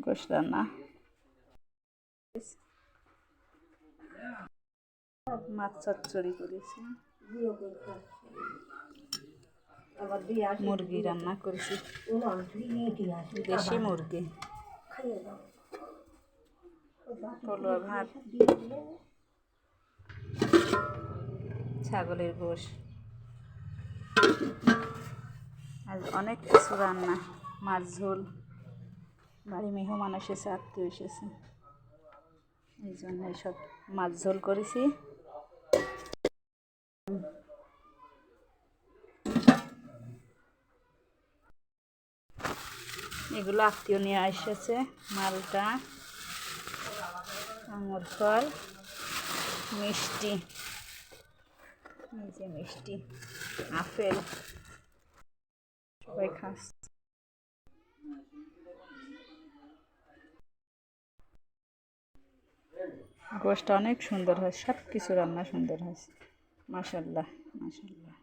গোশ রান্না, মাছ চচ্চড়ি করেছি, মুরগি রান্না করেছি, দেশি মুরগি, পলোয়া ভাত, ছাগলের গোশ। আজ অনেক কিছু রান্না, মাছ ঝোল, বাড়ি মেহমান এসেছে, আত্মীয় এসেছে, এই জন্য এইসব মাছ ঝোল করেছি। এগুলো আত্মীয় নিয়ে এসেছে, মালটা, আঙুর ফল, মিষ্টি, এই যে মিষ্টি, আপেল, সবাই খাচ্ছে। গোশটা অনেক সুন্দর হয়, সব কিছু রান্না সুন্দর হয়েছে, মাশাআল্লাহ মাশাআল্লাহ।